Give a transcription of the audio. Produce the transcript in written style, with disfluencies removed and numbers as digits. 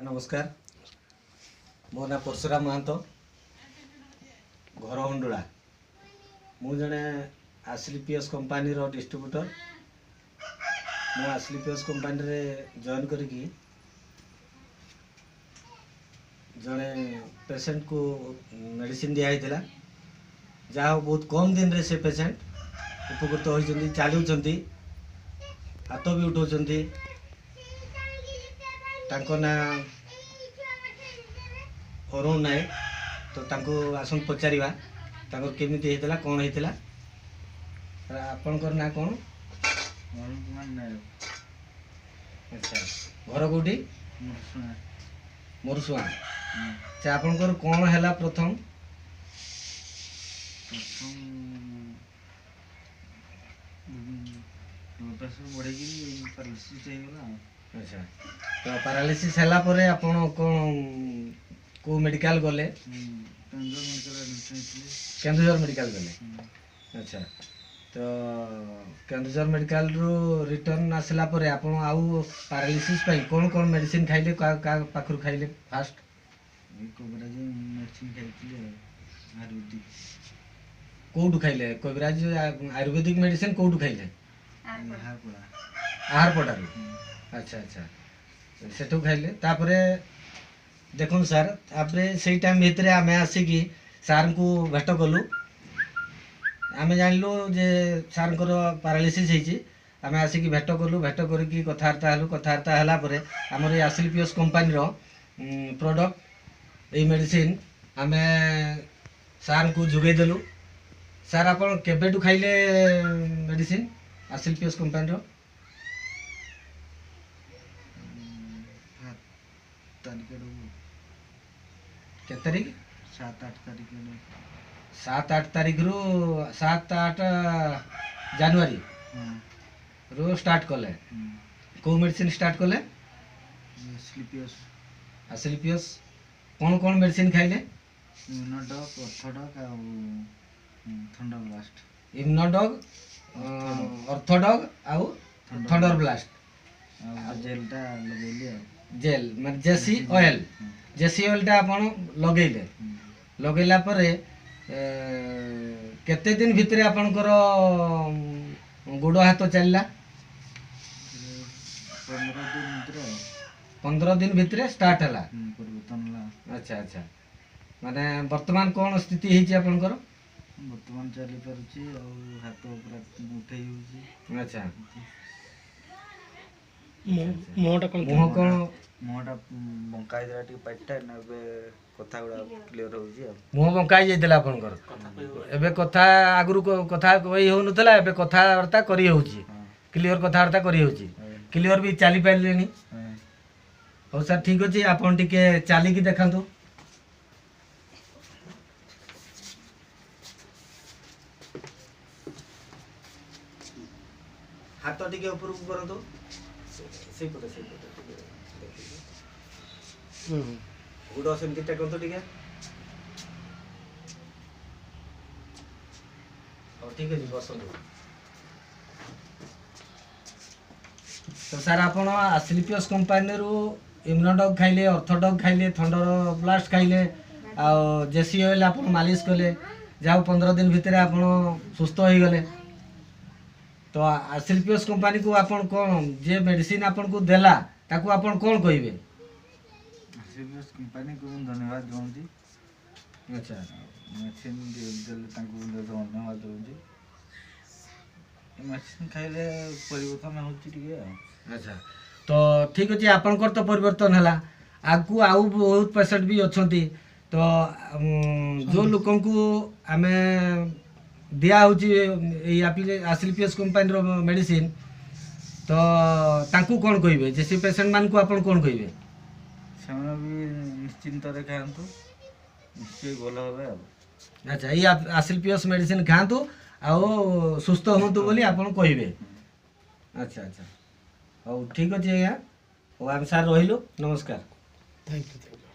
नमस्कार मो ना परशुराम महांत घर हंडुला मु जड़े आसिलिपियस कंपानी रो डिस्ट्रीब्यूटर मु आसिलिपियस कंपानी रे जॉइन करिकी जड़े पेशेंट को मेडिसिन दिया हितला जहाँ बहुत कम दिन रे से पेशेंट उपकृत होइछन्ती चालुछन्ती हाथ भी उठाउछन्ती तांको ना अरुण नायक तो तांको आसन पचारिबा तांको केमिति हेतला कोन हेतला आपनकर ना कोन अरुण कुमार नायक। अच्छा घर कोठी मोरसुआ अच्छा आपनकर कोन हैला प्रथम अच्छा तो पैरालिसिस हैला परे आपण कोन को मेडिकल गले केंदुझर मेडिकल गले अच्छा तो केंदुझर मेडिकल रो रिटर्न आसला परे आपण आउ पैरालिसिस पई कोन कोन मेडिसिन खाइले का पाखरु खाइले फास्ट कोबराज मेडिसिन खाइले आयुर्वेदिक कोठु खाइले कोबराज आयुर्वेदिक मेडिसिन कोठु खाइले आहार पड़ारू अच्छा अच्छा सेठू खाइले तापरे देखो सर तापरे सेई टाइम भितरे आमे आसिकी सार को भेट कलु आमे जानलु जे सार को पैरालिसिस हेची आमे आसिकी भेट कलु भेट करकी कथार्ता हला परे हमर आसिलिपियस कंपनी रो प्रोडक्ट ए मेडिसिन आमे सार को जुगै देलु सार आपण केबेटू खाइले मेडिसिन आसिलिपियस कंपनी रो के तारीख 7-8 तारीख 7-8 तारीख रू 7-8 जनवरी रो स्टार्ट कले को मेडिसिन स्टार्ट कले आसिलिपियस कौन कौन मेडिसिन खाइले इम्यूनोडॉग ऑर्थोडॉग आ थंडर ब्लास्ट इम्यूनोडॉग ऑर्थोडॉग आ थंडर ब्लास्ट आ जेलटा लगेली जेल माने जेसी ऑयल टा आपण लगेले लगेला परे केते दिन भितरे आपनकर गोड़ हाथ चलला 15 दिन भितरे स्टार्ट हला अच्छा अच्छा माने वर्तमान कोन स्थिति हेची आपनकर वर्तमान चली परची और हाथ ऊपर उठै होची अच्छा मोहटा कोन मोहटा बंकाई देला टी पाइटा नबे कथा गुडा क्लियर होची मुह बंकाई जेतला आपनकर एबे कथा आगुरु कथा होई हो नतला एबे कथा वार्ता करी होची क्लियर कथा वार्ता करी होची क्लियर भी चाली पाइलेनी हो सर ठीक अछि आपन टिके चाली की देखांतु हाथ टिके ऊपर करंतु से पटे गुड़ सेमती टेकंतु टिके और ठीक है जी बसंतु तो सर आपण आसिलिपियस कंपनी रू इम्यूनोडॉग खाइले ऑर्थोडॉग खाइले थंडर ब्लास्ट खाइले आ जेसी ऑयल आपण मालिश कले जाऊ 15 दिन भितरे आपण सुस्थ होई गले तो आसिलिपियस कंपनी को आपण कोन जे मेडिसिन आपण को देला ताकू आपण कोन कहिबे आसिलिपियस कंपनी को धन्यवाद दोंदी अच्छा मेडिसिन देले ताकू धन्यवाद दोंदी मेडिसिन खाइले परिवर्तन होची टिके अच्छा तो ठीक अछि आपनकर तो परिवर्तन हला आगु आउ बहुत पेशेंट भी अछंती तो जो लोकन को हमें दिया होची ए आसिलिपियस कंपनी रो मेडिसिन तो तांकू कोन कहिबे जेसी पेशेंट मान को आपन कोन कहिबे सेमना भी निश्चिंत रे खांतु निश्चय भलो होबे अच्छा ये आसिलिपियस मेडिसिन खांतु आ सुस्थ होंतु बोली आपन कहिबे अच्छा अच्छा हो ठीक अछि या ओ हम सर रहिलो नमस्कार थैंक यू।